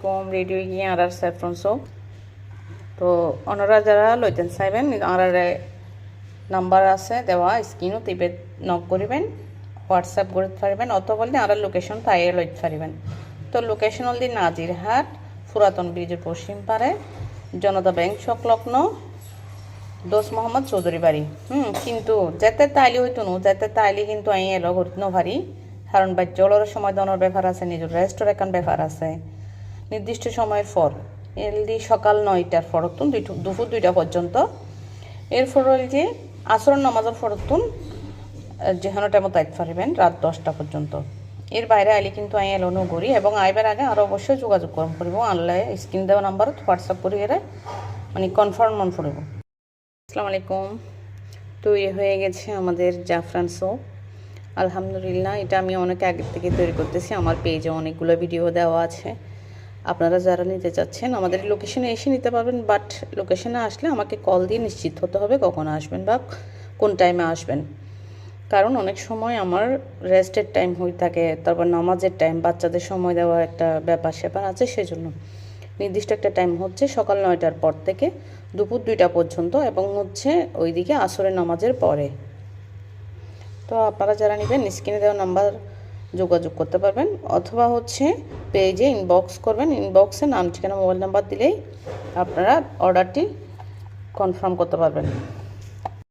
কম radio গিয়ে আর saffron soap তো ওনারা যারা লইতেন চাইবেন আর নাম্বার আছে দেওয়া স্ক্রিনও টিপে নক করিবেন হোয়াটসঅ্যাপ করতে পারবেন অথবা আর লোকেশন তাইয়ে লইতে পারবেন তো লোকেশন হল নাজিরহাট পুরাতন ব্রিজের পশ্চিম পারে জনতা ব্যাংক সংলগ্ন দোষ মোহাম্মদ চৌধুরী বাড়ি কিন্তু যেতে তাইলে হইতো না যেতে তাইলে কিন্তু আই এলো করতে পারি কারণ বাচ্চার সময় দেওয়ার ব্যাপার আছে নিজের রেস্টের এখন ব্যাপার আছে নির্দিষ্ট সময়ের পর এলদি সকাল 9টার ফরতুন দুপুর 2টা পর্যন্ত এরপর হল যে আসরের নামাজের ফরতুন যেখানে টাইমে তাইতে পারবেন রাত 10টা পর্যন্ত এর বাইরে আইলে কিন্তু আই এলোনো করি এবং আইবার আগে আরও অবশ্যই যোগাযোগ করব আনলে স্ক্রিন দেওয়া নাম্বারত হোয়াটসঅ্যাপ করে এরা মানে কনফার্ম মন করব। আসসালামু আলাইকুম। তো হয়ে গেছে আমাদের জাফরান সোপ আলহামদুলিল্লাহ। এটা আমি অনেক আগে থেকে তৈরি করতেছি, আমার পেজে অনেকগুলো ভিডিও দেওয়া আছে। আপনারা যারা নিতে চাচ্ছেন আমাদের লোকেশনে এসে নিতে পারবেন, বাট লোকেশনে আসলে আমাকে কল দিয়ে নিশ্চিত হতে হবে কখন আসবেন বা কোন টাইমে আসবেন, কারণ অনেক সময় আমার রেস্টের টাইম হয়ে থাকে, তারপর নামাজের টাইম, বাচ্চাদের সময় দেওয়া একটা ব্যাপার স্যাপার আছে, সেজন্য নির্দিষ্ট একটা টাইম হচ্ছে সকাল 9টার পর থেকে দুপুর 2টা পর্যন্ত এবং হচ্ছে ওইদিকে আসরের নামাজের পরে। তো আপনারা যারা নেবেন স্ক্রিনে দেওয়া নাম্বার যোগাযোগ করতে পারবেন অথবা হচ্ছে পেজে ইনবক্স করবেন, ইনবক্সে নাম ঠিকানা মোবাইল নাম্বার দিলেই আপনারা অর্ডারটি কনফার্ম করতে পারবেন।